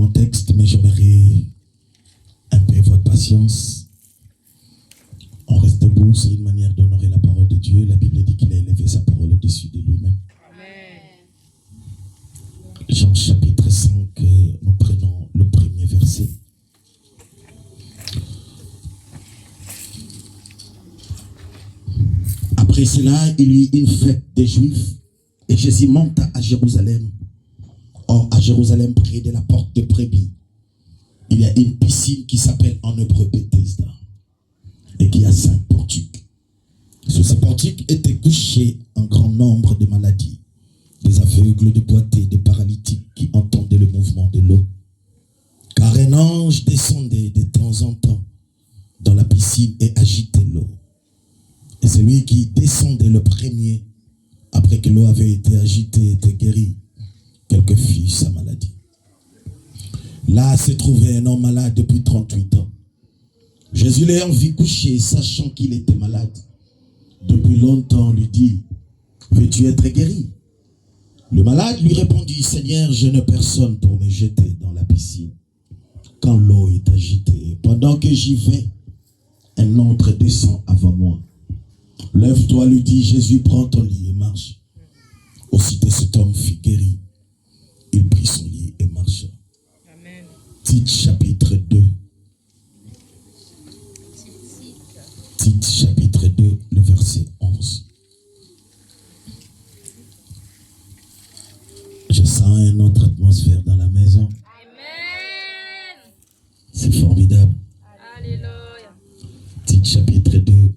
mon texte, mais j'aimerais un peu votre patience. On reste debout, c'est une manière d'honorer la parole de Dieu. La Bible dit qu'il a élevé sa parole au-dessus de lui-même. Jean chapitre 5, nous prenons le premier verset. Après cela, il y eut une fête des Juifs et Jésus monta à Jérusalem. Or, à Jérusalem, près de la porte de Brebis, il y a une piscine qui s'appelle en hébreu Bethesda et qui a 5 portiques. Sur ces portiques étaient couchés un grand nombre de maladies, des aveugles, des boiteux, des paralytiques qui entendaient le mouvement de l'eau. Car un ange descendait de temps en temps dans la piscine et agitait l'eau. Et celui qui descendait le premier, après que l'eau avait été agitée, était guéri, quelle que fût sa maladie. Là se trouvait un homme malade depuis 38 ans. Jésus l'ayant vu couché, sachant qu'il était malade, depuis longtemps lui dit, veux-tu être guéri? Le malade lui répondit, Seigneur, je n'ai personne pour me jeter dans la piscine quand l'eau est agitée. Pendant que j'y vais, un autre descend avant moi. Lève-toi, lui dit Jésus, prends ton lit et marche. Aussitôt cet homme fut guéri. Il prit son lit et marcha. Amen. Tite chapitre 2. Tite chapitre 2, le verset 11. Je sens une autre atmosphère dans la maison. Amen. C'est formidable. Alléluia. Tite chapitre 2.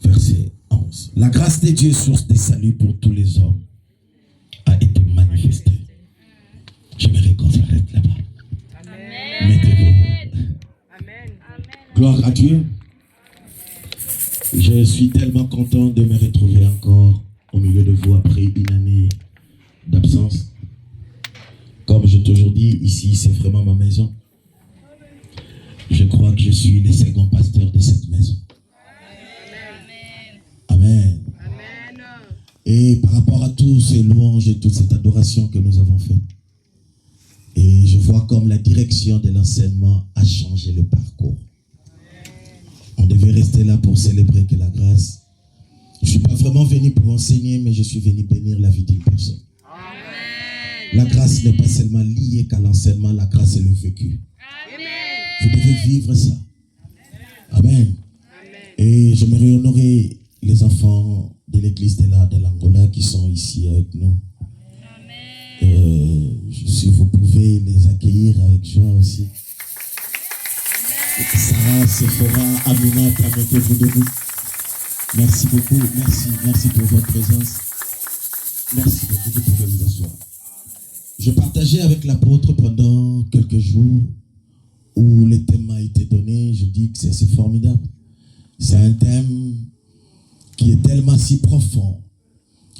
Verset 11. La grâce de Dieu, source de salut pour tous les hommes, a été manifestée. J'aimerais qu'on s'arrête là-bas. Mettez-vous. Amen. Gloire à Dieu. Je suis tellement content de me retrouver encore au milieu de vous après une année d'absence. Comme j'ai toujours dit, ici c'est vraiment ma maison. Je crois que je suis le second pasteur de cette maison. Amen. Amen. Et par rapport à tous ces louanges et toute cette adoration que nous avons faite, et je vois comme la direction de l'enseignement a changé le parcours. On devait rester là pour célébrer que la grâce. Je ne suis pas vraiment venu pour enseigner, mais je suis venu bénir la vie d'une personne. Amen. La grâce n'est pas seulement liée qu'à l'enseignement, la grâce est le vécu. Amen. Vous devez vivre ça. Amen. Amen. Et j'aimerais honorer les enfants de l'église de l'Angola qui sont ici avec nous. Si vous pouvez les accueillir avec joie aussi. Sarah, Sephora, Aminata, mettez-vous debout. Merci beaucoup, merci pour votre présence. Merci beaucoup, vous pouvez vous asseoir. Je partageais avec l'apôtre pendant quelques jours où le thème a été donné. Je dis que c'est assez formidable. C'est un thème qui est tellement si profond.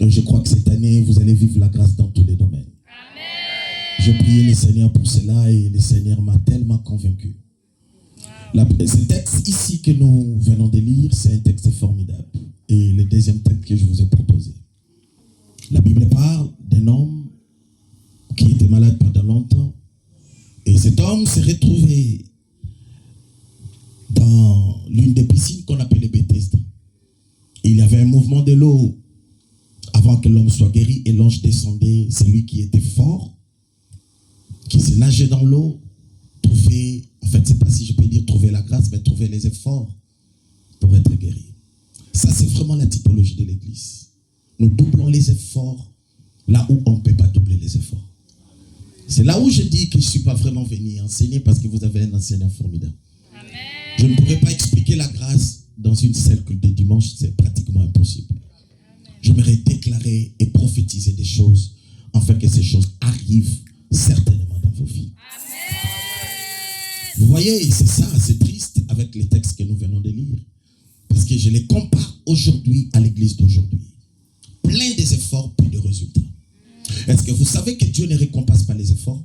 Et je crois que cette année, vous allez vivre la grâce dans tous les domaines. Amen. Je priais le Seigneur pour cela et le Seigneur m'a tellement convaincu. Ce texte ici que nous venons de lire, c'est un texte formidable. Et le deuxième texte que je vous ai proposé. La Bible parle d'un homme qui était malade pendant longtemps. Et cet homme s'est retrouvé dans l'une des piscines qu'on appelait Bethesda. Il y avait un mouvement de l'eau avant que l'homme soit guéri et l'ange descendait. C'est lui qui était fort, qui s'est nagé dans l'eau, trouver, en fait, c'est pas si je peux dire trouver la grâce, mais trouver les efforts pour être guéri. Ça, c'est vraiment la typologie de l'église. Nous doublons les efforts là où on ne peut pas doubler les efforts. C'est là où je dis que je ne suis pas vraiment venu enseigner parce que vous avez un enseignant formidable. Amen. Je ne pourrais pas expliquer la grâce dans une cercle de dimanche, c'est pratiquement impossible. J'aimerais déclarer et prophétiser des choses afin que ces choses arrivent certainement dans vos vies. Amen. Vous voyez, c'est ça, c'est triste avec les textes que nous venons de lire. Parce que je les compare aujourd'hui à l'église d'aujourd'hui. Plein des efforts, peu de résultats. Est-ce que vous savez que Dieu ne récompense pas les efforts?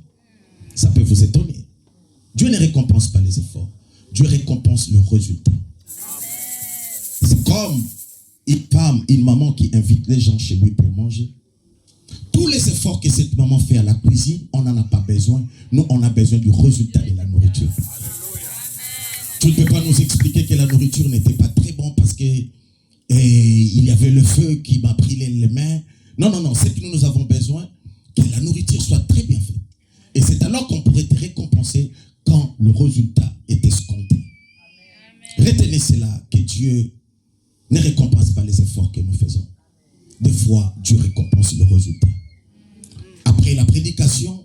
Ça peut vous étonner. Dieu ne récompense pas les efforts. Dieu récompense le résultat. C'est comme une femme, une maman qui invite les gens chez lui pour manger. Tout tous les efforts que cette maman fait à la cuisine, on n'en a pas besoin. Nous, on a besoin du résultat de la nourriture. Tu ne peux pas nous expliquer que la nourriture n'était pas très bonne parce que il y avait le feu qui m'a pris les mains. Non, non, non. C'est que nous avons besoin que la nourriture soit très bien faite. Et c'est alors qu'on pourrait te récompenser quand le résultat est escompté. Retenez cela, que Dieu ne récompense pas les efforts que nous faisons. Des fois, Dieu récompense le résultat. Après la prédication,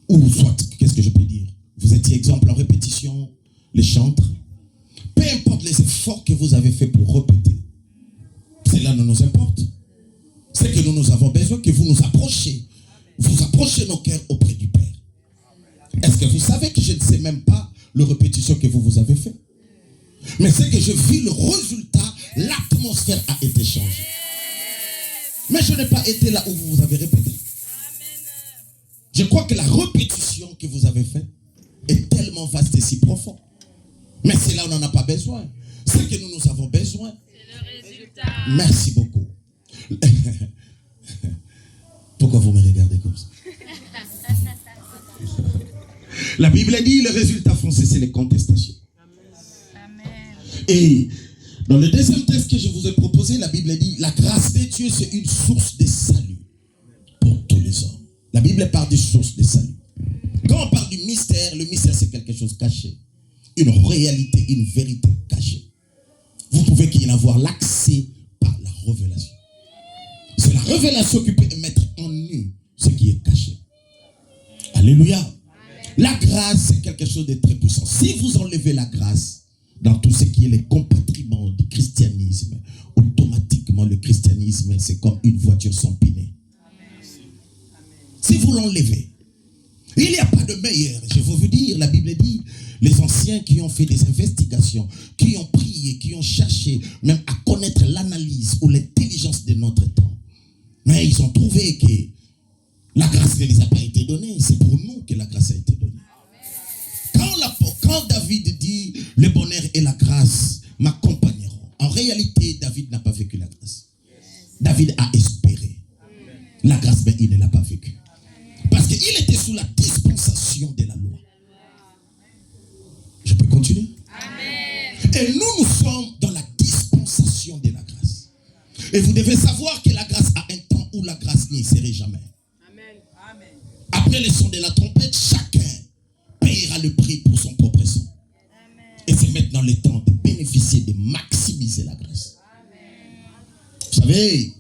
ou soit, qu'est-ce que je peux dire? Vous étiez exemple en répétition, les chantres. Peu importe les efforts que vous avez fait pour répéter. Cela ne nous importe. C'est que nous avons besoin que vous nous approchiez. Vous approchez nos cœurs auprès du Père. Est-ce que vous savez que je ne sais même pas le répétition que vous avez fait? Mais c'est que je vis le résultat, l'atmosphère a été changée. Mais je n'ai pas été là où vous avez répété. Je crois que la répétition que vous avez faite est tellement vaste et si profond. Mais c'est là où on n'en a pas besoin. Ce que nous avons besoin. C'est le résultat. Merci beaucoup. Pourquoi vous me regardez comme ça? La Bible dit, le résultat foncé, c'est les contestations. Amen. Et dans le deuxième texte que je vous ai proposé, la Bible dit, la grâce de Dieu, c'est une source de salut pour tous les hommes. La Bible parle de source de salut. Quand on parle du mystère, le mystère, c'est quelque chose caché. Une réalité, une vérité cachée. Vous pouvez y avoir l'accès par la révélation. C'est la révélation qui peut mettre en nu ce qui est caché. Alléluia. Amen. La grâce, c'est quelque chose de très puissant. Si vous enlevez la grâce dans tout ce qui est les compartiments du christianisme, automatiquement le christianisme, c'est comme une voiture sans pneu. Si vous l'enlevez, il n'y a pas de meilleur. Je veux vous dire, la Bible dit, les anciens qui ont fait des investigations, qui ont prié, qui ont cherché même à connaître l'analyse ou l'intelligence de notre temps. Mais ils ont trouvé que la grâce ne les a pas été donnée. C'est pour nous que la grâce a été donnée. Quand David dit, le bonheur et la grâce m'accompagneront. En réalité, David n'a pas vécu la grâce. David a espéré. La grâce, mais il ne l'a pas vécue. Parce qu'il était sous la dispensation de la loi. Je peux continuer? Amen. Et nous sommes dans la dispensation de la grâce. Et vous devez savoir que la grâce a un temps où la grâce n'y serait jamais. Amen. Après le son de la trompette, chacun payera le prix pour son propre son. Amen. Et c'est maintenant le temps de bénéficier, de maximiser la grâce. Amen. Vous savez,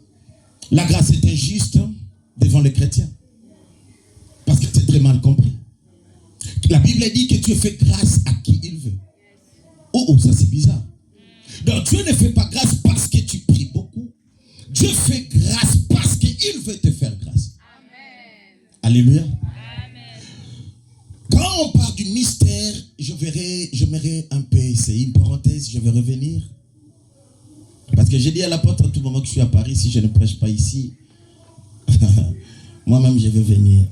la grâce est injuste devant les chrétiens. Parce que c'est très mal compris. La Bible dit que Dieu fait grâce à qui il veut. Oh, ça c'est bizarre. Donc Dieu ne fait pas grâce parce que tu pries beaucoup. Dieu fait grâce parce qu'il veut te faire grâce. Amen. Alléluia. Amen. Quand on parle du mystère, j'aimerais un peu, c'est une parenthèse, je vais revenir. Parce que j'ai dit à l'apôtre à tout moment que je suis à Paris, si je ne prêche pas ici, moi-même je vais venir.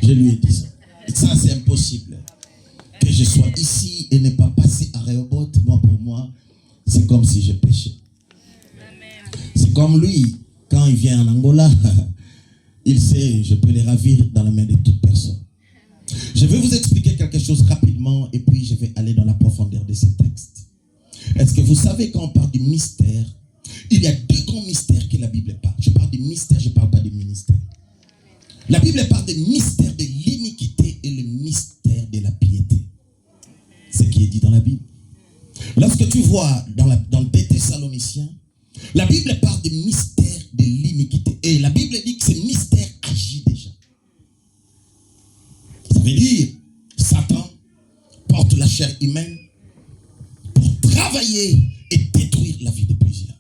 Je lui ai dit ça. Ça c'est impossible. Que je sois ici et ne pas passer à Rehoboth, moi pour moi, c'est comme si je péchais. C'est comme lui, quand il vient en Angola, il sait, je peux les ravir dans la main de toute personne. Je vais vous expliquer quelque chose rapidement et puis je vais aller dans la profondeur de ces textes. Est-ce que vous savez quand on parle du mystère, il y a deux grands mystères que la Bible parle. Je parle du mystère, je ne parle pas du ministère. La Bible parle du mystère de l'iniquité et le mystère de la piété. C'est ce qui est dit dans la Bible. Lorsque tu vois dans 2 Thessaloniciens, la Bible parle du mystère de l'iniquité. Et la Bible dit que ce mystère agit déjà. Ça veut dire, Satan porte la chair humaine pour travailler et détruire la vie de plusieurs.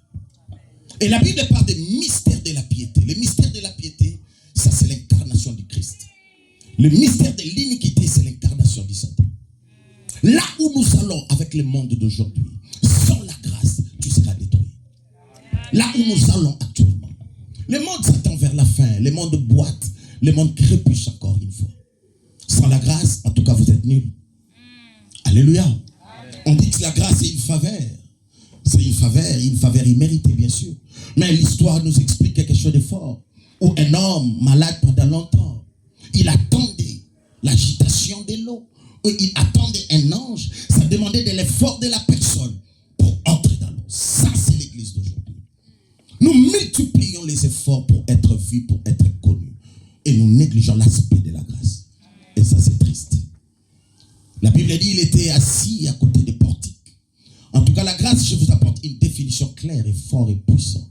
Et la Bible parle du mystère de la piété. Le mystère de la piété, ça c'est l'incarnation du Christ. Le mystère de l'iniquité, c'est l'incarnation du Satan. Là où nous allons avec le monde d'aujourd'hui, sans la grâce, tu seras détruit. Là où nous allons actuellement, le monde s'attend vers la fin, le monde boite, le monde crépiche encore une fois. Sans la grâce, en tout cas, vous êtes nuls. Alléluia. On dit que la grâce est une faveur. C'est une faveur imméritée, bien sûr. Mais l'histoire nous explique quelque chose de fort. ou un homme malade pendant longtemps, il attendait l'agitation de l'eau, ou il attendait un ange, ça demandait de l'effort de la personne pour entrer dans l'eau. Ça, c'est l'église d'aujourd'hui. Nous multiplions les efforts pour être vus, pour être connus, et nous négligeons l'aspect de la grâce. Et ça, c'est triste. La Bible dit, il était assis à côté des portiques. En tout cas, la grâce, je vous apporte une définition claire et fort et puissante.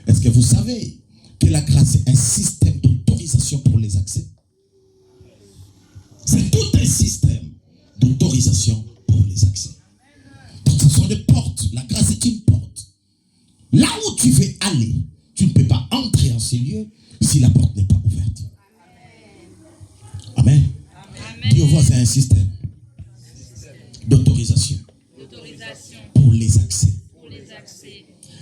Est-ce que vous savez que la grâce est un système d'autorisation pour les accès? C'est tout un système d'autorisation pour les accès. Donc, ce sont des portes. La grâce est une porte. Là où tu veux aller, tu ne peux pas entrer en ces lieux si la porte n'est pas ouverte. Amen. Dis au voisin, c'est un système d'autorisation pour les accès.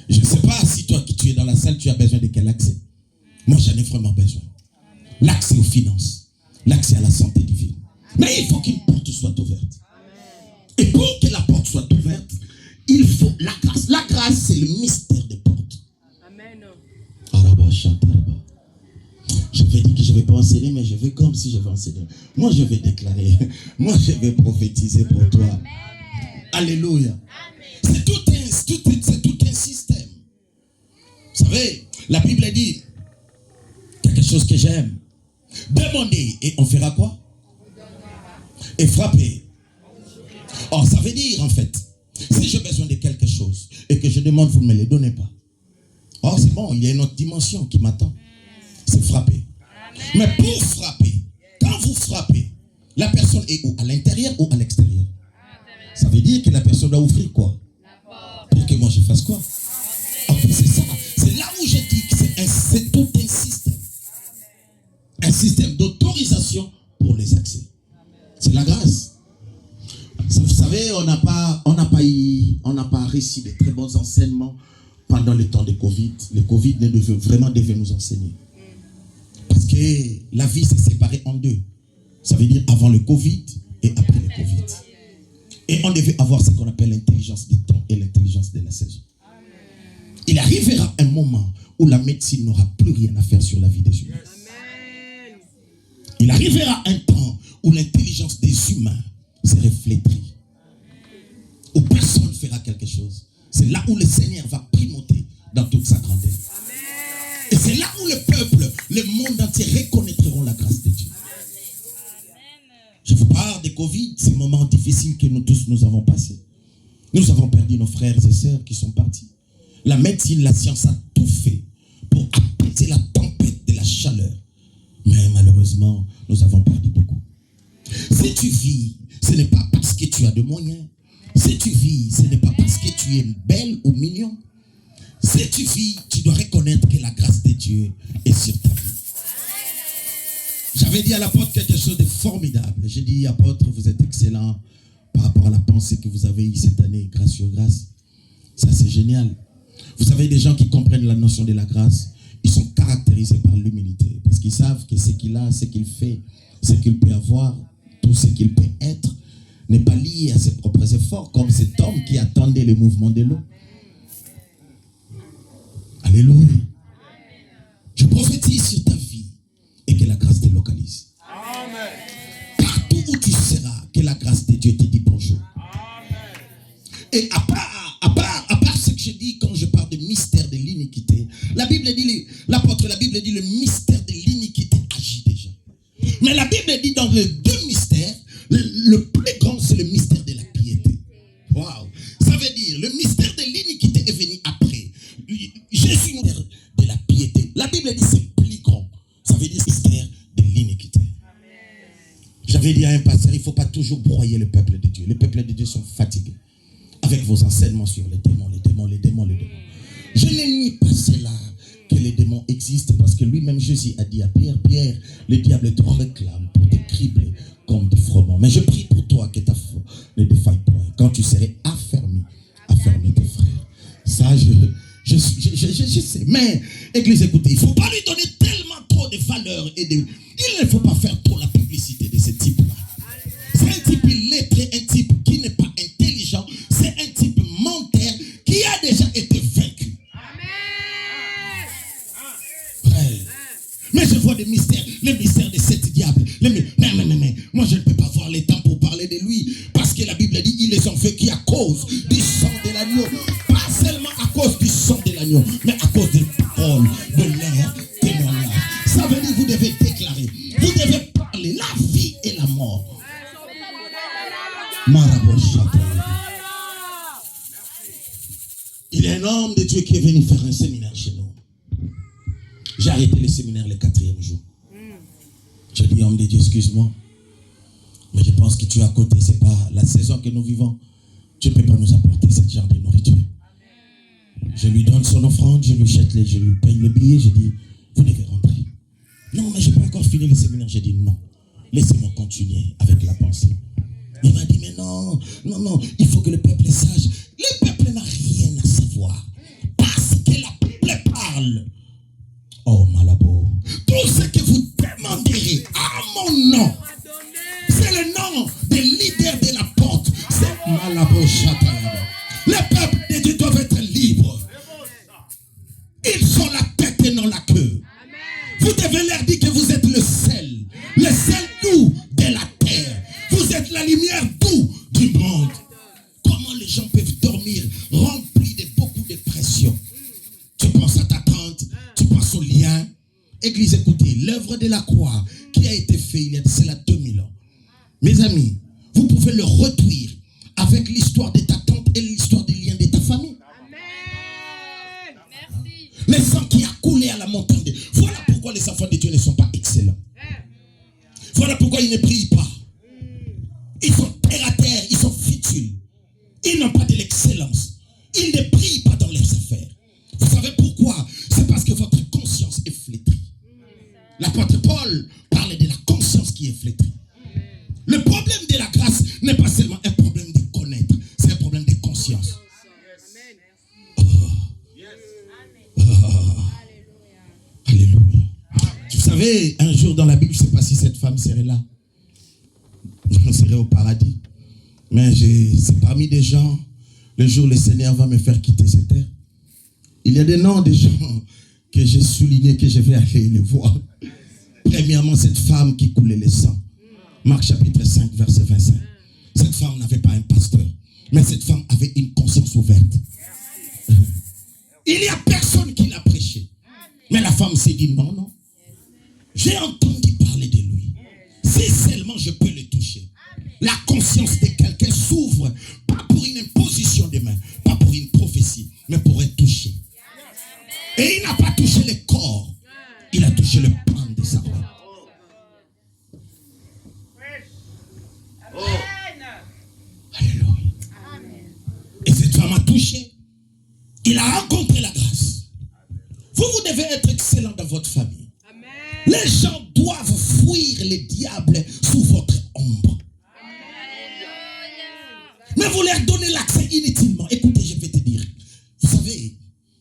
Je ne sais pas si toi qui tu es dans la salle, tu as besoin de quel accès. Moi, j'en ai vraiment besoin. L'accès aux finances, l'accès à la santé divine. Mais il faut qu'une porte soit ouverte. Et pour que la porte soit ouverte, il faut la grâce. La grâce, c'est le mystère des portes. Amen. Je vais dire que je ne vais pas enseigner, mais je vais comme si je vais enseigner. Moi, je vais déclarer. Moi, je vais prophétiser pour toi. Amen. Alléluia. C'est tout un système. Vous savez, la Bible dit quelque chose que j'aime. Demandez et on fera quoi? Et frapper. Or, ça veut dire en fait, si j'ai besoin de quelque chose et que je demande, vous ne me les donnez pas. Or, c'est bon, il y a une autre dimension qui m'attend. C'est frapper. Mais pour frapper, quand vous frappez, la personne est où? À l'intérieur ou à l'extérieur? Ça veut dire que la personne doit ouvrir quoi? Pour que moi je fasse quoi? En fait, c'est ça. C'est là où je dis que c'est tout un système. Un système d'autorisation pour les accès. C'est la grâce. Vous savez, on n'a pas réussi de très bons enseignements pendant le temps de Covid. Le Covid devait nous enseigner. Parce que la vie s'est séparée en deux. Ça veut dire avant le Covid et après le Covid. Et on devait avoir ce qu'on appelle l'intelligence du temps et l'intelligence de la saison. Il arrivera un moment où la médecine n'aura plus rien à faire sur la vie des humains. Il arrivera un temps où l'intelligence des humains se reflétrit. Où personne ne fera quelque chose. C'est là où le Seigneur va primauter dans toute sa grandeur. Et c'est là où le peuple, le monde entier reconnaîtront la grâce de Dieu. Je vous parle de Covid, ces moments difficiles que nous tous nous avons passés. Nous avons perdu nos frères et sœurs qui sont partis. La médecine, la science a tout fait pour apaiser la tempête de la chaleur. Mais malheureusement, nous avons perdu beaucoup. Si tu vis, ce n'est pas parce que tu as de moyens. Si tu vis, ce n'est pas parce que tu es belle ou mignon. Si tu vis, tu dois reconnaître que la grâce de Dieu est sur ta vie. J'avais dit à l'apôtre quelque chose de formidable. J'ai dit, apôtre, vous êtes excellent par rapport à la pensée que vous avez eue cette année, grâce sur grâce. Ça, c'est génial. Vous savez, des gens qui comprennent la notion de la grâce, ils sont caractérisés par l'humilité. Parce qu'ils savent que ce qu'il a, ce qu'il fait, ce qu'il peut avoir, tout ce qu'il peut être, n'est pas lié à ses propres efforts, comme cet homme qui attendait le mouvement de l'eau. Alléluia. Je prophétise sur ta vie et que la grâce te localise. Amen. Partout où tu seras, que la grâce de Dieu te dit bonjour. Amen. Et à part ce que je dis quand je parle de mystère de l'iniquité, la Bible dit, la Bible dit le mystère de l'iniquité agit déjà. Mais la Bible dit dans les deux mystères, le plus grand c'est le mystère de la piété. Waouh! Ça veut dire le mystère de l'iniquité est venu après. Jésus nous dit de la piété. La Bible dit c'est plus grand. Ça veut dire mystère de l'iniquité. J'avais dit à un pasteur, il ne faut pas toujours broyer le peuple de Dieu. Les peuples de Dieu sont fatigués avec vos enseignements sur les démons, les démons, les démons, les démons. Je ne nie pas cela, que les démons existent, parce que lui-même Jésus a dit à Pierre, Pierre, le diable te réclame pour te cribler comme des froment. Mais je prie pour toi que ta foi ne défaille point. Quand tu serais affermi tes frères. Ça, je sais. Mais, Église, écoutez, il ne faut pas lui donner tellement trop de valeur. Il ne faut pas faire trop la publicité de ce type-là. C'est un type illettré, un type qui n'est pas intelligent. C'est un type menteur qui a déjà été vaincu. Frère, je vois des mystères, les mystères de cet diable. Mais, moi je ne peux pas avoir le temps pour parler de lui. Parce que la Bible dit, ils les ont vainquus à cause du sang de l'agneau. Pas seulement à cause du sang de l'agneau, mais à cause des paroles de leur témoignage. Ça veut dire que vous devez déclarer, vous devez parler la vie et la mort. Il y a un homme de Dieu qui est venu faire un séminaire chez nous. J'ai arrêté le séminaire le 4e jour. J'ai dit, homme de Dieu, excuse-moi, mais je pense que tu es à côté, c'est pas la saison que nous vivons. Tu ne peux pas nous apporter ce genre de nourriture. Je lui donne son offrande, je lui paye le billet, je dis, vous devez rentrer. Non, mais je n'ai pas encore fini le séminaire. J'ai dit, non, laissez-moi continuer avec la pensée. Il m'a dit, mais non, il faut que le peuple sache. Le peuple n'a rien à savoir. Parce que la Bible parle. Oh, Malabo. Tout ce que vous demanderez à mon nom, c'est le nom des leaders de la porte. C'est Malabo Chatayaba. Le peuple de Dieu doit être libre. Ils sont la tête et non la queue. Vous devez leur dire que vous êtes le sel doux de la terre. Vous êtes la lumière doux du monde. Comment les gens peuvent dormir remplis de beaucoup de pression? Tu penses à ta tante, tu penses au lien. Église, écoutez, l'œuvre de la croix qui a été faite il y a c'est là 2000 ans. Mes amis, vous pouvez le réduire avec l'histoire de ta tante et l'histoire des liens de ta famille. Le sang qui a coulé à la montagne. Voilà pourquoi les enfants de Dieu ne sont pas excellents. Voilà pourquoi ils ne prient pas. Ils sont terre à terre, ils sont futiles. Ils n'ont pas de l'excellence. Ils ne prient pas dans leurs affaires. Vous savez pourquoi? C'est parce que votre conscience est flétrie. L'apôtre Paul parle de la conscience qui est flétrie. Le problème de la grâce n'est pas seulement un problème de connaître, c'est un problème de conscience. Alléluia. Vous savez, un jour dans la Bible, je ne sais pas si cette femme serait là. On serait au paradis. Mais c'est parmi des gens, le jour où le Seigneur va me faire quitter cette terre. Il y a des noms de gens que j'ai soulignés, que je vais aller les voir. Premièrement, cette femme qui coulait le sang. Marc chapitre 5, verset 25. Cette femme n'avait pas un pasteur, mais cette femme avait une conscience ouverte. Il n'y a personne qui l'a prêché. Mais la femme s'est dit, non. J'ai entendu parler de lui. Si seulement je peux le toucher. La conscience de quelqu'un s'ouvre, pas pour une imposition de main, pas pour une prophétie, mais pour être touché. Et il n'a pas touché le corps, il a touché le pan de sa robe. Alléluia. Et cette femme a touché. Il a rencontré la grâce. Vous devez être excellent dans votre famille. Amen. Les gens doivent fuir le diable sous votre ombre. Mais vous leur donnez l'accès inutilement. Écoutez, je vais te dire. Vous savez,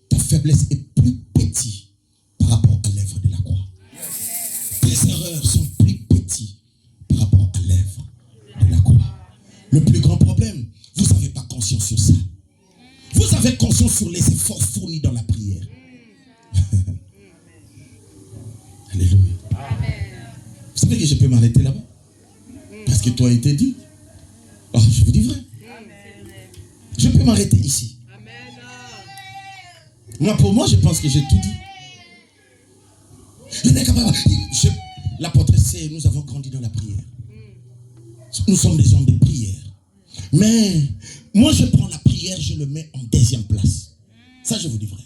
ta faiblesse est plus petite par rapport à l'œuvre de la croix. Tes erreurs sont plus petites par rapport à l'œuvre de la croix. Le plus grand problème, vous n'avez pas conscience sur ça. Vous avez conscience sur les efforts fournis dans la prière. Alléluia. Vous savez que je peux m'arrêter là-bas? Parce que toi a été dit. Oh, je vous dis vrai. Je peux m'arrêter ici. Moi, pour moi, je pense que j'ai tout dit. L'apôtre sait, nous avons grandi dans la prière. Nous sommes des hommes de prière. Mais moi, je prends la prière, je le mets en deuxième place. Ça, je vous dis vrai.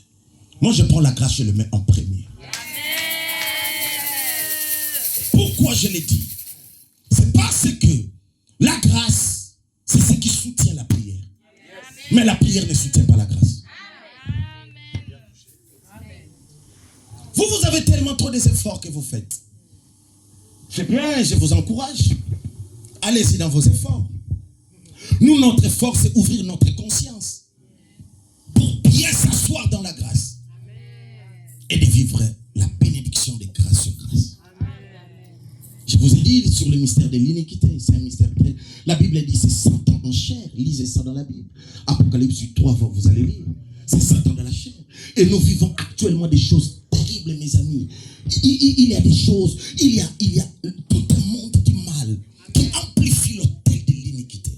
Moi, je prends la grâce, je le mets en premier. Pourquoi je l'ai dit? C'est parce que la grâce, c'est ce qui soutient la prière. Mais la prière ne soutient pas la grâce. Vous avez tellement trop des efforts que vous faites. C'est bien, je vous encourage. Allez-y dans vos efforts. Nous, notre effort, c'est ouvrir notre conscience pour bien s'asseoir dans la grâce et de vivre la bénédiction de grâce sur grâce. Je vous ai dit sur le mystère de l'iniquité. C'est un mystère. La Bible dit c'est Satan en chair. Lisez ça dans la Bible. Apocalypse 3, vous allez lire. C'est Satan dans la chair. Et nous vivons actuellement des choses terribles, mes amis. Il y a des choses, il y a tout un monde du mal qui amplifie l'autel de l'iniquité.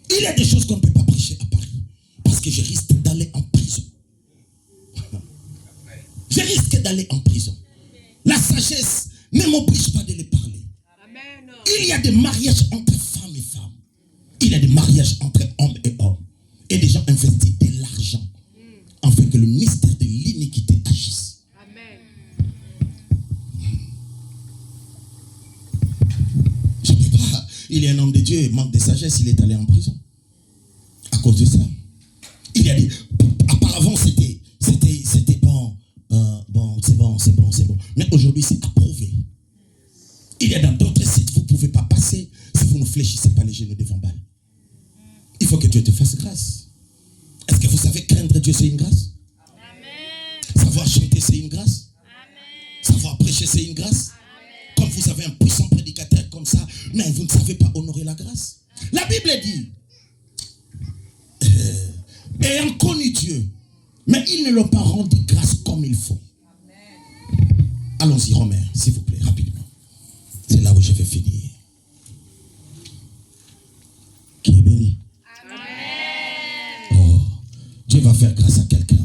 Il y a des choses qu'on ne peut pas prêcher à Paris parce que je risque d'aller en prison. Je risque d'aller en prison. La sagesse ne m'oblige pas de les parler. Il y a des mariages entre femmes et femmes. Il y a des mariages entre hommes et hommes. Et des gens investissent de l'argent afin que le mystère de l'iniquité agisse. Je ne peux pas. Il y a un homme de Dieu, manque de sagesse, il est allé en prison. À cause de ça. Il y a des... Auparavant, c'était bon, c'est bon. Mais aujourd'hui, c'est approuvé. Il y a dans d'autres sites, vous ne pouvez pas passer si vous ne fléchissez pas les genoux devant Baal. Il faut que Dieu te fasse grâce. Est-ce que vous savez craindre Dieu, c'est une grâce? Amen. Savoir chanter, c'est une grâce. Amen. Savoir prêcher, c'est une grâce. Amen. Comme vous avez un puissant prédicateur comme ça, mais vous ne savez pas honorer la grâce. La Bible dit, ayant connu Dieu, mais ils ne l'ont pas rendu grâce comme il faut. Amen. Allons-y, Romain, s'il vous plaît, rapidement. C'est là où je vais finir. Qui est béni? Amen. Oh, Dieu va faire grâce à quelqu'un.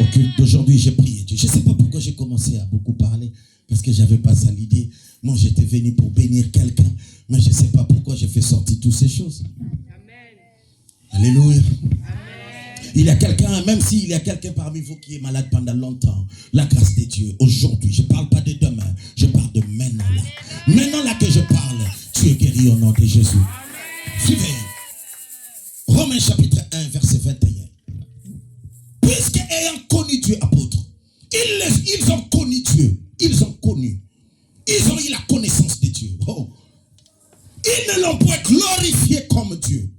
Au culte d'aujourd'hui, j'ai prié Dieu. Je ne sais pas pourquoi j'ai commencé à beaucoup parler, parce que je n'avais pas ça l'idée. Non, j'étais venu pour bénir quelqu'un, mais je ne sais pas pourquoi j'ai fait sortir toutes ces choses. Amen. Alléluia. Amen. Il y a quelqu'un, même s'il y a quelqu'un parmi vous qui est malade pendant longtemps, la grâce de Dieu, aujourd'hui, je ne parle pas de demain, je parle de maintenant là. Maintenant là que je parle, tu es guéri au nom de Jésus. Suivez. Romains chapitre 1, verset 21. Puisque ayant connu Dieu, apôtre, ils ont connu Dieu, ils ont eu la connaissance de Dieu. Oh. Ils ne l'ont pas glorifié comme Dieu.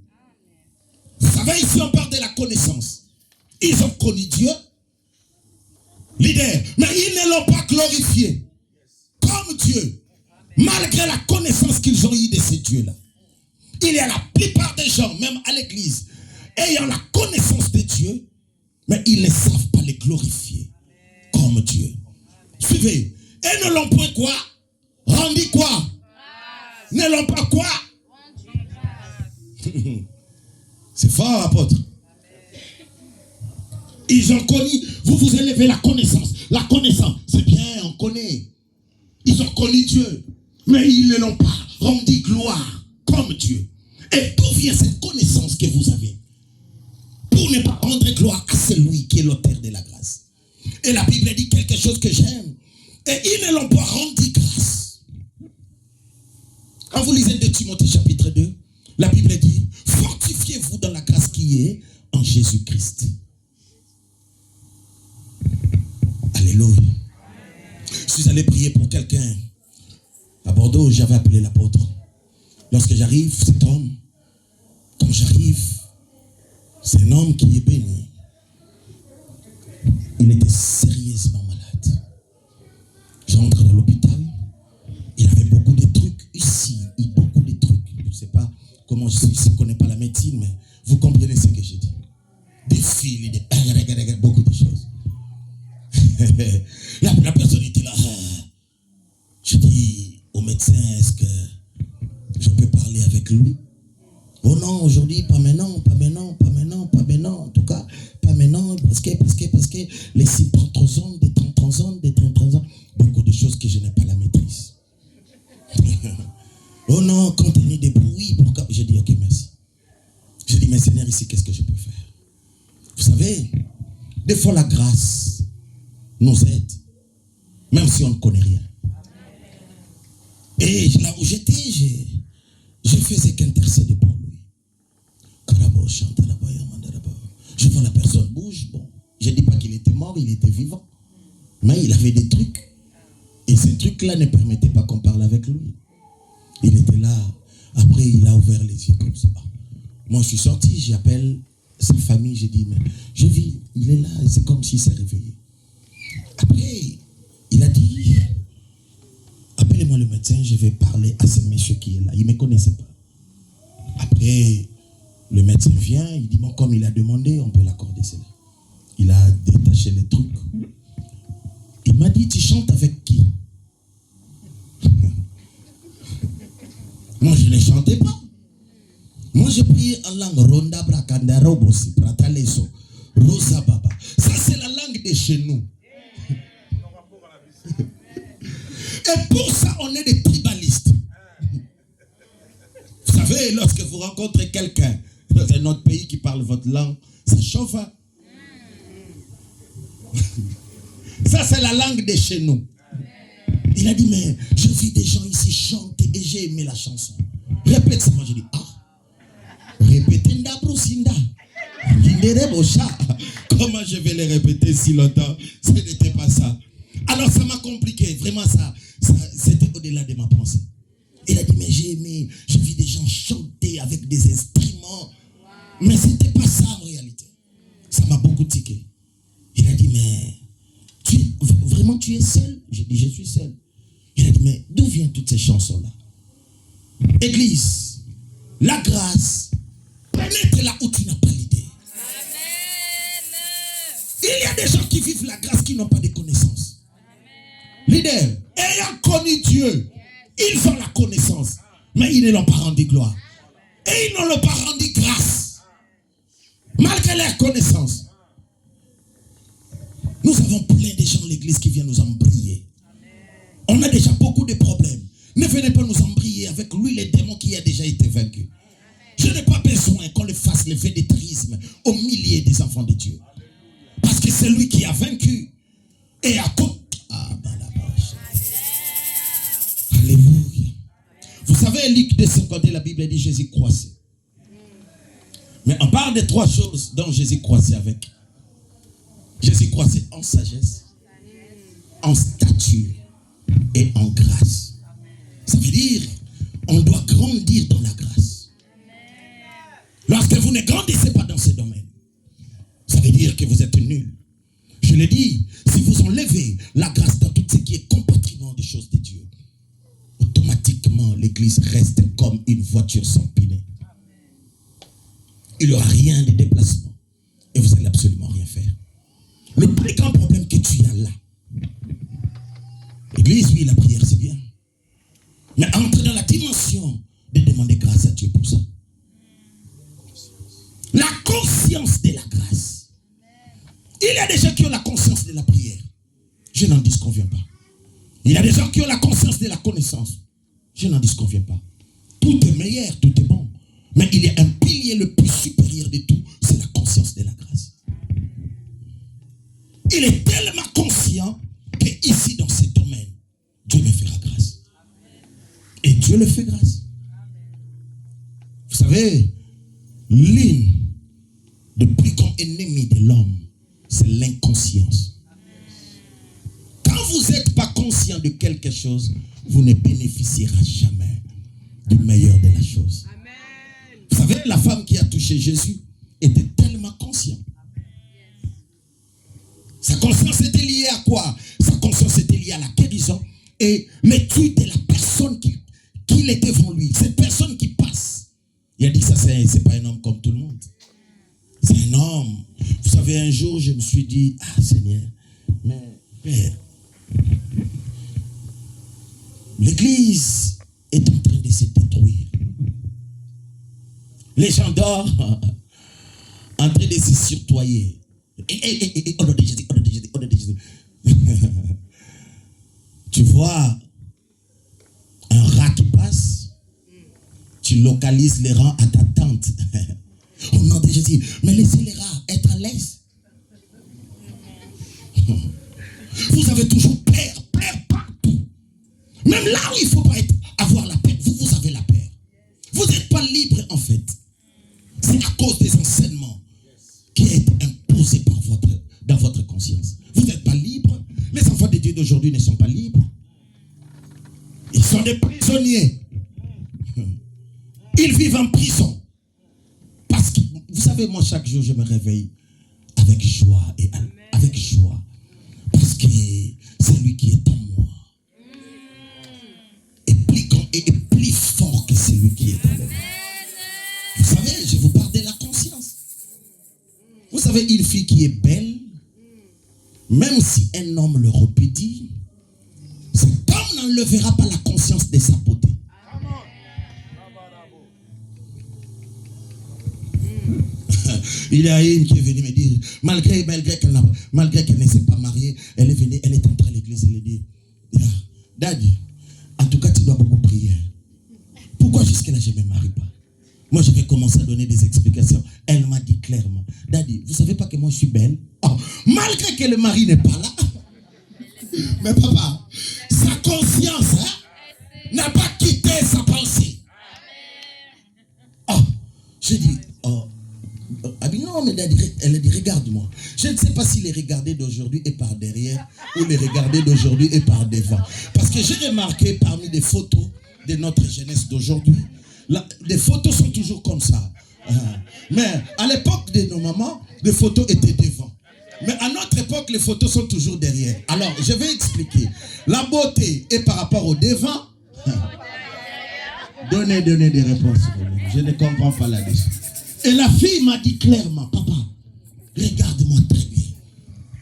Vous savez, ici on parle de la connaissance. Ils ont connu Dieu, leader, mais ils ne l'ont pas glorifié comme Dieu, malgré la connaissance qu'ils ont eue de ces dieux-là. Il y a la plupart des gens, même à l'église, ayant la connaissance de Dieu, mais ils ne savent pas les glorifier comme Dieu. Suivez. Et ne l'ont point quoi? Rendu quoi? Ne l'ont pas quoi? C'est fort, apôtre. Ils ont connu, vous élevez la connaissance. La connaissance, c'est bien, on connaît. Ils ont connu Dieu, mais ils ne l'ont pas rendu gloire comme Dieu. Et d'où vient cette connaissance que vous avez? Pour ne pas rendre gloire à celui qui est l'auteur de la grâce. Et la Bible dit quelque chose que j'aime. Et ils ne l'ont pas rendu grâce. Quand vous lisez 2 Timothée chapitre 2, la Bible dit, fortifiez-vous dans la grâce qui est en Jésus-Christ. Alléluia. Je suis allé prier pour quelqu'un. À Bordeaux, j'avais appelé l'apôtre. Lorsque j'arrive, cet homme, quand j'arrive, c'est un homme qui est béni. Il était sérieusement malade. J'entre dans l'hôpital. Il avait beaucoup de trucs ici. Beaucoup de trucs. Je ne sais pas comment, je ne connais pas la médecine, mais vous comprenez ce que je dis. Des fils, beaucoup de choses. La personne était là. Je dis au médecin, est-ce que je peux parler avec lui? Oh non, aujourd'hui, pas maintenant. En tout cas, pas maintenant, parce que les 6 30 ans, des 30 ans, beaucoup de choses que je n'ai pas la maîtrise. Oh non, compte tenu des bruits, pourquoi? J'ai dit, ok, merci. J'ai dit, mais Seigneur, ici, qu'est-ce que je peux faire? Vous savez, des fois, la grâce nous aide, même si on ne connaît rien. Et là où j'étais, je faisais qu'intercéder pour lui. Je vois la personne bouge. Bon, je ne dis pas qu'il était mort, il était vivant. Mais il avait des trucs. Et ces trucs-là ne permettaient pas qu'on parle avec lui. Il était là. Après, il a ouvert les yeux comme ça. Moi, je suis sorti, j'appelle sa famille, j'ai dit, mais je vis, il est là, c'est comme s'il s'est réveillé. Après, il a dit, appelez-moi le médecin, je vais parler à ce monsieur qui est là. Il ne me connaissait pas. Après, le médecin vient, il dit, bon, comme il a demandé, on peut l'accorder cela. Il a détaché les trucs. Il Il m'a dit, tu chantes avec qui? Moi, je ne chantais pas. Moi, je priais en langue Ronda Brakanda Robosi, Prataleso, Rosa Baba. Ça, c'est la langue de chez nous. Et pour ça, on est des tribalistes. Vous savez, lorsque vous rencontrez quelqu'un dans un autre pays qui parle votre langue, ça chauffe. Hein? Ça, c'est la langue de chez nous. Il a dit, mais je vis des gens ici chanter et j'ai aimé la chanson. Répète ça. Moi, je dis, répétez Ndabrosinda. Comment je vais les répéter si longtemps? Ce n'était pas ça. Alors, ça m'a compliqué. Vraiment, ça c'était au-delà de ma pensée. Il a dit, mais j'ai aimé, je vis des gens chanter avec des instruments. Mais ce n'était pas ça en réalité. Ça m'a beaucoup tiqué. Il a dit, mais vraiment tu es seul? J'ai dit, je suis seul. Il a dit, mais d'où viennent toutes ces chansons-là? Église, la grâce, pénètre là où tu n'as pas l'idée. Il y a des gens qui vivent la grâce qui n'ont pas de connaissances. Leader, ayant connu Dieu, ils ont la connaissance, mais ils ne l'ont pas rendu gloire. Et ils ne l'ont pas rendu grâce, malgré leur connaissance. Nous avons plein de gens à l'église qui viennent nous embriller. On a déjà beaucoup de problèmes. Ne venez pas nous embriller avec lui, les démons qui a déjà été vaincu. Je n'ai pas besoin qu'on le fasse le védétrisme au milieu des enfants de Dieu. Parce que c'est lui qui a vaincu. Et à tout. Alléluia. Vous savez, Luc 2,50, la Bible dit Jésus croissait. Mais on parle de trois choses dont Jésus croissait avec. Jésus croissait en sagesse, en stature et en grâce. Ça veut dire, on doit grandir dans la grâce. Lorsque vous ne grandissez pas dans ce domaine, ça veut dire que vous êtes nul. Je le dis, si vous enlevez la grâce dans tout ce qui est compartiment des choses de Dieu, automatiquement l'église reste comme une voiture sans pneu. Il n'y aura rien de déplacement et vous n'allez absolument rien faire. Le plus grand problème que tu as là, l'église, oui, la prière c'est bien, mais entre dans la dimension de demander grâce à Dieu pour ça. La conscience de la grâce. Il y a des gens qui ont la conscience de la prière. Je n'en disconviens pas. Il y a des gens qui ont la conscience de la connaissance. Je n'en disconviens pas. Tout est meilleur, tout est bon. Mais il y a un pilier le plus supérieur de tout, c'est la conscience de la grâce. Il est tellement conscient que ici, dans ce domaine, Dieu me fera grâce. Et Dieu le fait grâce. Vous savez, l'une des plus grands ennemis de l'homme, c'est l'inconscience. Quand vous n'êtes pas conscient de quelque chose, vous ne bénéficierez jamais du meilleur de la chose. Vous savez, la femme qui a touché Jésus était tellement consciente. Sa conscience était liée à quoi? Sa conscience était liée à la guérison et l'étude de la personne qui est devant lui. Cette personne qui passe. Il a dit ça, c'est pas un homme comme tout le monde. C'est un homme. Vous savez, un jour, je me suis dit, ah Seigneur, mais Père, l'église est en train de se détruire. Les gens dorment en train de se surtoyer. Et, au nom de Jésus, au nom de Jésus, au nom de Jésus. Tu vois un rat qui passe, tu localises les rangs à ta tente. Au nom de Jésus, mais laissez les rats être à l'aise. Vous avez toujours peur partout. Même là où il ne faut pas avoir la paix, vous avez la paix. Vous n'êtes pas libre en fait. C'est à cause des enseignements qui est imposé dans votre conscience. Vous n'êtes pas libre. Les enfants de Dieu d'aujourd'hui ne sont pas libres. Ils sont des prisonniers. Ils vivent en prison. Parce que, vous savez, moi, chaque jour, je me réveille avec joie et avec joie. Parce que c'est lui qui est en moi. Et plus fort que celui qui est en moi. Vous savez, je vous parle de la conscience. Vous savez, une fille qui est belle, Même si un homme le répudie, cet homme n'enlèvera pas la conscience de sa beauté. Il y a une qui est venue me dire, malgré qu'elle ne s'est pas mariée, elle est venue, elle est entrée à l'église, elle a dit, Daddy, en tout cas tu dois beaucoup prier. Pourquoi jusque-là je ne me marie pas? Moi je vais commencer à donner des explications. Elle m'a dit clairement, Daddy, vous ne savez pas que moi je suis belle? Oh, malgré que le mari n'est pas là. Mais papa, sa conscience n'a pas quitté sa pensée. Oh, j'ai dit, oh, non, mais elle a dit, regarde-moi. Je ne sais pas si les regarder d'aujourd'hui est par derrière ou les regarder d'aujourd'hui est par devant. Parce que j'ai remarqué parmi les photos de notre jeunesse d'aujourd'hui, les photos sont toujours comme ça. Mais à l'époque de nos mamans, les photos étaient devant. Mais à notre époque, les photos sont toujours derrière. Alors, je vais expliquer. La beauté est par rapport au devant. Donnez des réponses. Je ne comprends pas là-dessus. Et la fille m'a dit clairement, papa, regarde-moi très bien.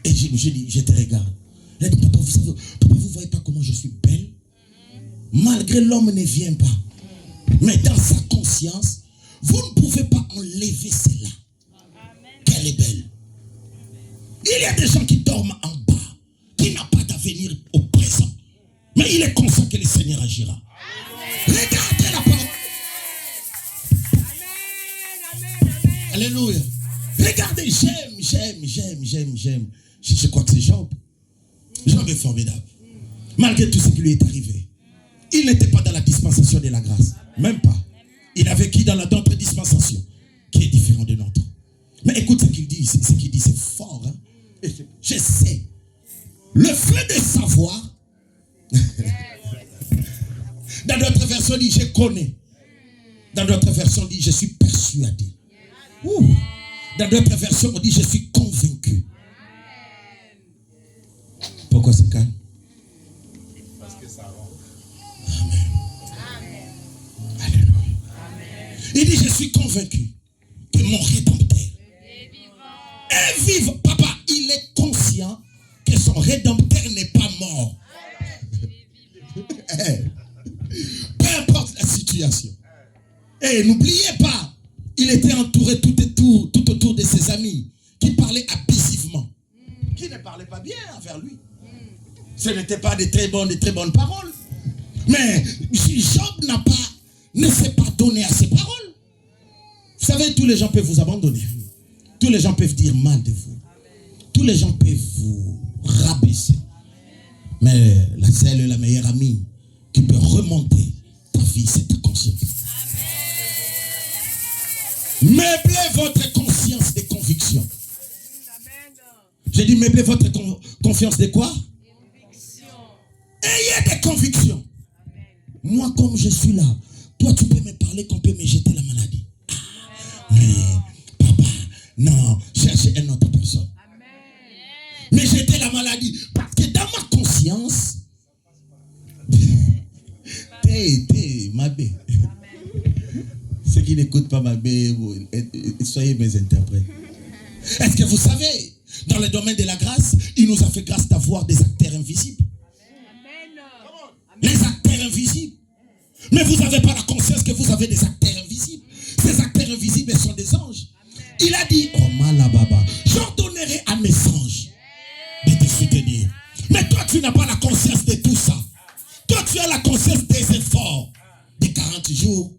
Et j'ai dit, je te regarde. Elle a dit, papa, vous voyez pas comment je suis belle? Malgré l'homme ne vient pas. Mais dans sa conscience, vous ne pouvez pas enlever cela. Qu'elle est belle. Il y a des gens qui dorment en bas, qui n'ont pas d'avenir au présent. Mais il est conscient que le Seigneur agira. Regardez la parole. Alléluia. Regardez, j'aime. Je crois que c'est Job. Job est formidable. Malgré tout ce qui lui est arrivé. Il n'était pas dans la dispensation de la grâce. Même pas. Il a vécu dans la d'autres dispensation qui est différente de notre. Mais écoute ce qu'il dit. Ce qu'il dit, c'est fort. Hein? Je sais. Le fait de savoir. Dans d'autres versions, dit je connais. Dans d'autres versions, dit je suis persuadé. Dans d'autres versions, on dit je suis convaincu. Pourquoi c'est calme? Parce que ça rend. Amen. Alléluia. Il dit je suis convaincu que mon Rédempteur est vivant. Papa, il est conscient que son Rédempteur n'est pas mort. Peu importe la situation. Et n'oubliez pas, il était entouré tout autour de ses amis qui parlaient abusivement, qui ne parlaient pas bien envers lui. Ce n'étaient pas de très bonnes paroles. Mais Job ne s'est pas donné à ses paroles. Vous savez, tous les gens peuvent vous abandonner. Tous les gens peuvent dire mal de vous. Tous les gens peuvent vous rabaisser. Mais la seule et la meilleure amie qui peut remonter ta vie, c'est ta conscience. Meublez votre conscience des convictions. J'ai dit meublez votre confiance de quoi? Ayez des convictions. Moi, comme je suis là, toi, tu peux me parler qu'on peut me jeter la maladie. Mais, papa, non, cherchez une autre personne. Mais jeter la maladie. Parce que dans ma conscience, ma bé. Ceux qui n'écoutent pas ma bé, soyez mes interprètes. Est-ce que vous savez, dans le domaine de la grâce, il nous a fait grâce d'avoir des acteurs invisibles. Les acteurs invisibles. Mais vous n'avez pas la conscience que vous avez des acteurs invisibles. Ces acteurs invisibles sont des anges. Il a dit, oh malababa, j'ordonnerai à mes anges de te soutenir. Mais toi, tu n'as pas la conscience de tout ça. Toi, tu as la conscience des efforts des 40 jours.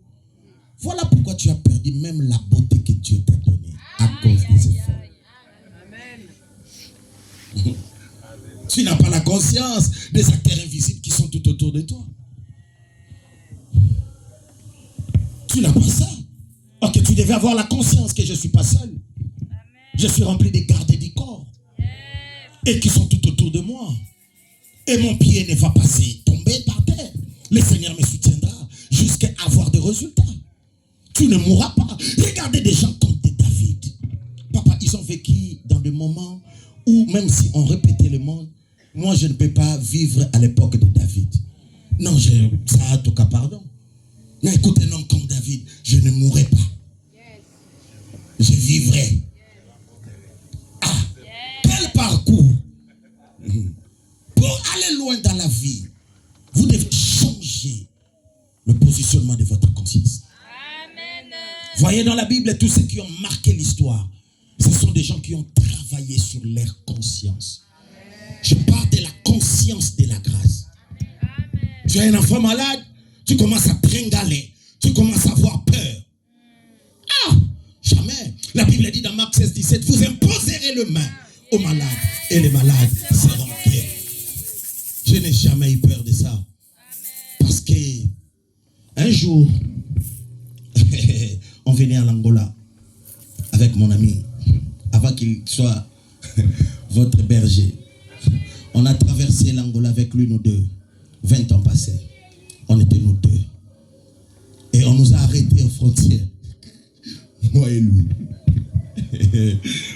Voilà pourquoi tu as perdu même la beauté que Dieu t'a donnée à cause des efforts. Amen. Tu n'as pas la conscience des acteurs invisibles qui sont tout autour de toi. Tu n'as pas ça. Ok, tu devais avoir la conscience que je ne suis pas seul. Je suis rempli des gardes du corps. Et qui sont tout autour de moi. Et mon pied ne va pas tomber par terre. Le Seigneur me soutiendra jusqu'à avoir des résultats. Tu ne mourras pas. Regardez des gens comme David. Papa, ils ont vécu dans des moments où même si on répétait le monde, moi je ne peux pas vivre à l'époque de David. Non, ça a tout cas pardon. Mais écoute, un homme comme David, je ne mourrai pas. Je vivrai. Ah, quel parcours. conditionnement de votre conscience. Amen. Voyez dans la Bible, tous ceux qui ont marqué l'histoire, ce sont des gens qui ont travaillé sur leur conscience. Je parle de la conscience de la grâce. Amen. Tu as un enfant malade, tu commences à tringaler, tu commences à avoir peur. Ah, jamais. La Bible dit dans Marc 16, 17, vous imposerez le main aux malades et les malades seront guéris. Je n'ai jamais eu peur de ça. Parce que un jour, on venait à l'Angola avec mon ami, avant qu'il soit votre berger. On a traversé l'Angola avec lui, nous deux. 20 ans passés. On était nous deux. Et on nous a arrêtés aux frontières. Moi et lui.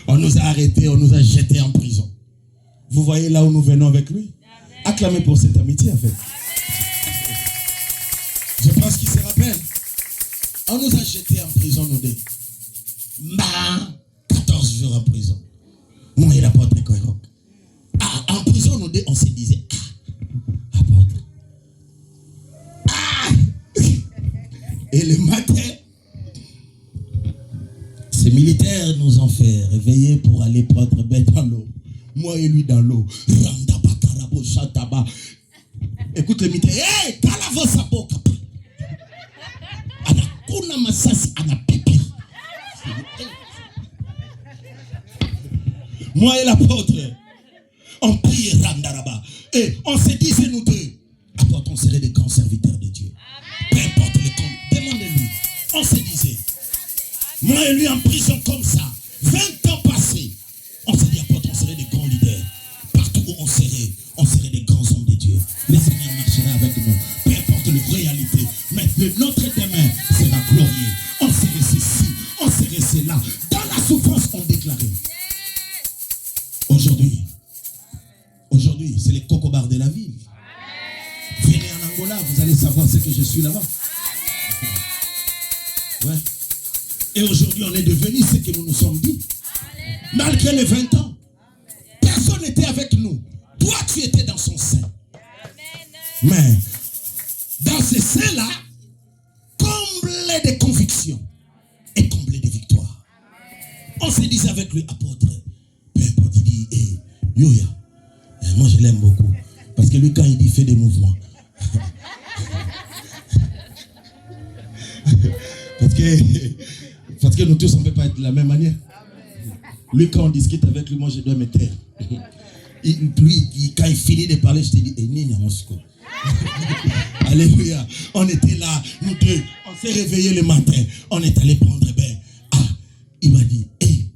On nous a arrêtés, on nous a jetés en prison. Vous voyez là où nous venons avec lui? Acclamez pour cette amitié en fait. Je pense qu'il se rappelle. On nous a jetés en prison, nous deux. 14 jours en prison. Moi et l'apôtre Koirok. En prison, nous deux, on se disait, apôtre. Et le matin, ces militaires nous ont fait réveiller pour aller prendre bain dans l'eau. Moi et lui dans l'eau. Écoute le militaire. Hey, kalavo sabo kapa. Anakuna masasi anapipi. Moi et l'apôtre, on prie Randaraba. Et on se disait nous deux, apôtre, on serait des grands serviteurs de Dieu. Peu importe les comptes, demandez-lui. On se disait, moi et lui en prison comme ça, 20 ans passés, on s'est dit, apôtre, on serait des grands leaders. Partout où on serait des grands hommes de Dieu. Le Seigneur marchera avec nous. Peu importe les réalités, mais notre demain sera glorieux. On serait ceci, on serait cela. Dans la souffrance, on déclarait. Aujourd'hui, c'est les cocobars de la ville. Venez en Angola, vous allez savoir ce que je suis là-bas. Ouais. Et aujourd'hui, on est devenu ce que nous nous sommes dit. Malgré les 20 ans, personne n'était avec nous. Toi, tu étais dans son sein. Mais, dans ce sein-là, comblé de convictions et comblé de victoires. On se disait avec lui, apôtre, il dit, hey, Yoya, moi je l'aime beaucoup. Parce que lui, quand il dit, il fait des mouvements. Parce que nous tous, on ne peut pas être de la même manière. Lui, quand on discute avec lui, moi je dois me taire. Lui, quand il finit de parler, je te dis, alléluia. On était là, nous deux, on s'est réveillés le matin, on est allé prendre bain. Ah, il m'a dit, hey,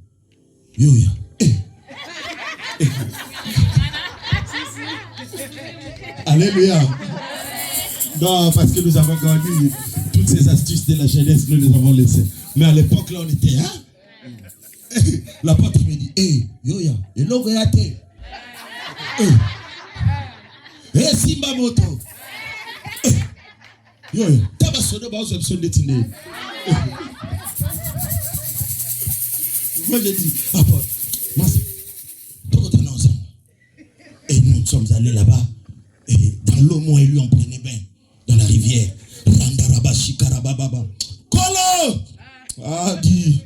Yoya, hey. Alléluia. Non, parce que nous avons gagné toutes ces astuces de la jeunesse, nous les avons laissées. Mais à l'époque, là, on était, hein? L'apôtre me dit, hey, Yoya, et l'eau reate. Hey, Simba Moto. Yoya, t'as sonné, bah, on s'est détiné. Moi, j'ai dit, apôtre, moi, et nous sommes allés là-bas. Et dans l'eau, moi et lui, on prenait bain. Dans la rivière. Randaraba, Shikarababa. Kolo! Ah, dit.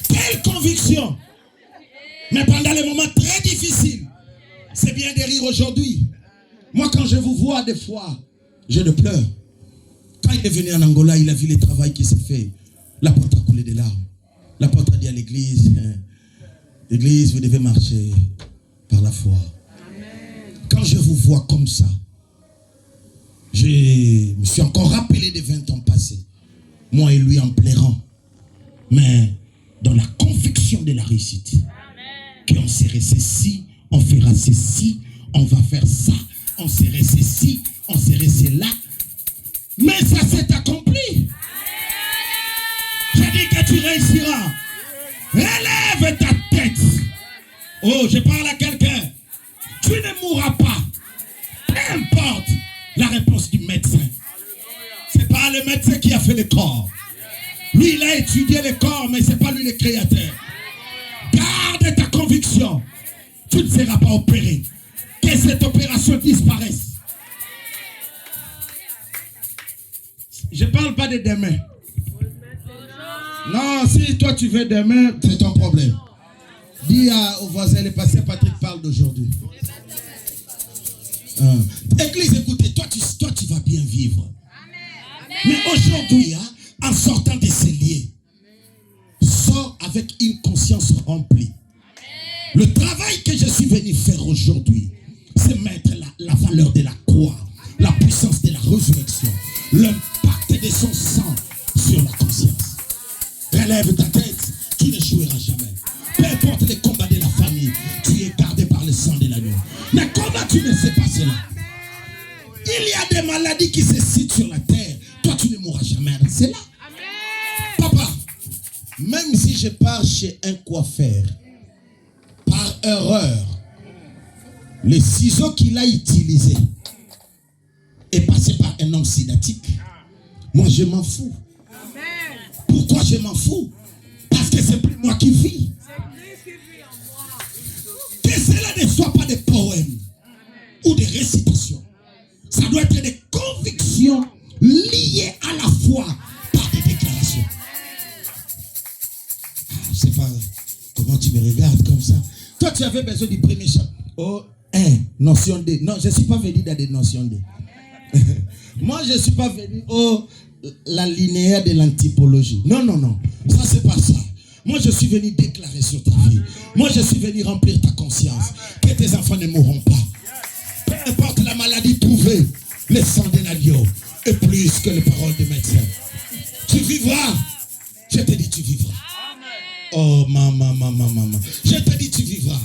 Quelle conviction! Mais pendant les moments très difficiles, c'est bien de rire aujourd'hui. Moi, quand je vous vois des fois, je ne pleure. Quand il est venu en Angola, il a vu le travail qui s'est fait. L'apôtre a coulé des larmes. L'apôtre a dit à l'église, l'église, vous devez marcher par la foi. Amen. Quand je vous vois comme ça, je me suis encore rappelé des 20 ans passés. Moi et lui en pleurant. Mais dans la conviction de la réussite. Qu'on serait ceci, on fera ceci, on va faire ça, on serait ceci, on serait cela. Mais ça s'est accompli. Je dis que tu réussiras. Élève ta tête. Oh, je parle à quelqu'un. Tu ne mourras pas. Peu importe la réponse du médecin. Ce n'est pas le médecin qui a fait le corps. Lui, il a étudié le corps, mais ce n'est pas lui le créateur. Garde ta conviction. Tu ne seras pas opéré. Que cette opération disparaisse. parle pas de demain. Non, si toi tu veux demain, c'est ton problème. Dis au voisin, le pasteur Patrick parle d'aujourd'hui. Église, écoutez, toi tu vas bien vivre. Mais aujourd'hui, en sortant de ces lieux, sors avec une conscience remplie. Le travail que je suis venu faire aujourd'hui, c'est mettre la valeur de la croix, la puissance de la résurrection, l'impact de son sang sur la conscience. Relève ta tête, tu n'échoueras jamais. Peu importe les combats de la famille, tu es gardé par le sang de l'agneau. Mais comment tu ne sais pas cela? Il y a des maladies qui se situent sur la terre. Toi, tu ne mourras jamais avec cela. Papa, même si je pars chez un coiffeur, par erreur, le ciseau qu'il a utilisé est passé par un homme sédatique, moi je m'en fous. Pourquoi je m'en fous? Parce que c'est plus moi qui vis. Que cela ne soit pas des poèmes ou des récitations. Ça doit être des convictions liées à la foi par des déclarations. Je ne sais pas comment tu me regardes comme ça. Toi, tu avais besoin du premier chapitre. Oh, notion D. Non, je ne suis pas venu dans des notions D. Moi, je ne suis pas venu la linéaire de l'anthropologie. Non, non, non. Ça, c'est pas ça. Moi, je suis venu déclarer sur ta vie. Moi, je suis venu remplir ta conscience. Que tes enfants ne mourront pas. Peu importe la maladie trouvée, le sang de l'agneau est plus que les paroles des médecins. Tu vivras. Je te dis, tu vivras. Oh, maman. Je te dis, tu vivras.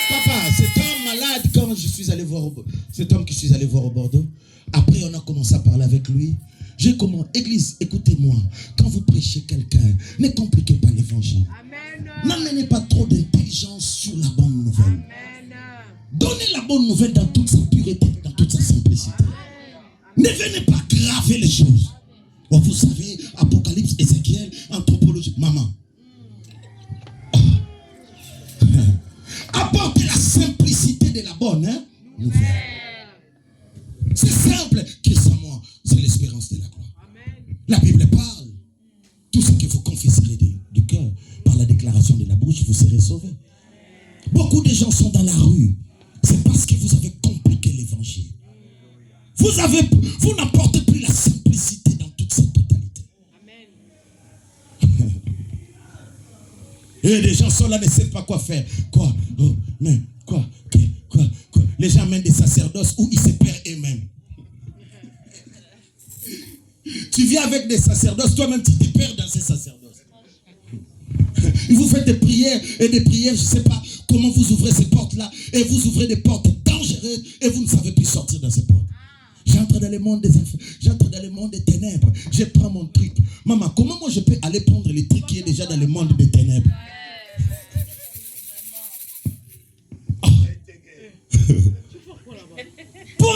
Papa, cet homme malade, quand je suis allé voir, cet homme que je suis allé voir au Bordeaux, après on a commencé à parler avec lui. J'ai commencé, Église, écoutez-moi, quand vous prêchez quelqu'un, ne compliquez pas l'évangile. N'amenez pas trop d'intelligence sur la bonne nouvelle. Donnez la bonne nouvelle dans toute sa pureté, dans toute sa simplicité. Ne venez pas graver les choses. Oh, vous savez, Apocalypse, Ézéchiel, anthropologie, maman. Apportez la simplicité de la bonne nouvelle. C'est simple. Qui est moi? C'est l'espérance de la gloire. La Bible parle. Tout ce que vous confesserez du cœur par la déclaration de la bouche, vous serez sauvés. Beaucoup de gens sont dans la rue. C'est parce que vous avez compliqué l'évangile. Vous n'apportez plus la simplicité dans toute sa totalité. Et les gens sont là, ne savent pas quoi faire. Quoi? Oh, mais quoi? Les gens mènent des sacerdoces où ils se perdent eux-mêmes. Tu viens avec des sacerdoces, toi-même tu te perds dans ces sacerdoces. Vous faites des prières, je ne sais pas comment vous ouvrez ces portes-là, et vous ouvrez des portes dangereuses, et vous ne savez plus sortir dans ces portes. J'entre dans le monde des enfants, j'entre dans le monde des ténèbres, je prends mon truc. Maman, comment moi je peux aller prendre le truc qui est déjà dans le monde des ténèbres?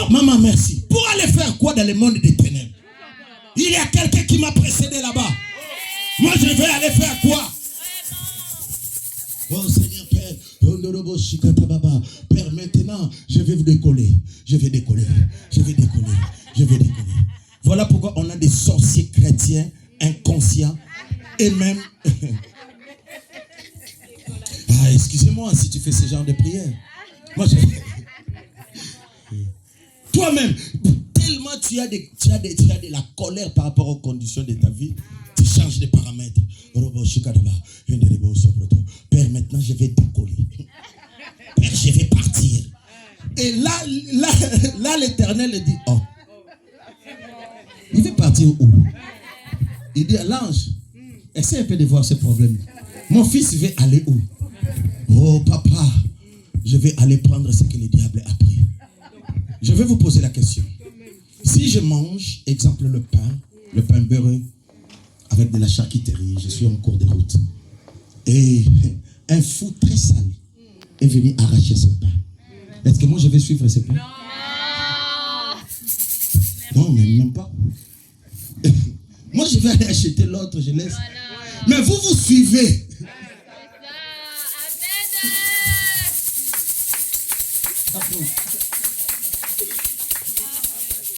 Maman, merci. Pour aller faire quoi dans le monde des ténèbres? Il y a quelqu'un qui m'a précédé là-bas. Moi, je vais aller faire quoi? Oh Seigneur Père, Père, maintenant, je vais vous décoller. Je vais décoller. Voilà pourquoi on a des sorciers chrétiens inconscients et même... excusez-moi si tu fais ce genre de prière. Moi, toi-même, tellement tu as de la colère par rapport aux conditions de ta vie, tu changes de paramètres. Père, maintenant je vais décoller. Père, je vais partir. Et là l'Éternel dit, oh, il veut partir où? Il dit à l'ange, essaie un peu de voir ce problème. Mon fils veut aller où? Oh papa, je vais aller prendre ce que le diable a pris. Je vais vous poser la question. Si je mange, exemple le pain beurré, avec de la charcuterie, je suis en cours de route, et un fou très sale est venu arracher ce pain, est-ce que moi je vais suivre ce pain? Non, mais même pas. Moi je vais aller acheter l'autre, je laisse. Mais vous suivez.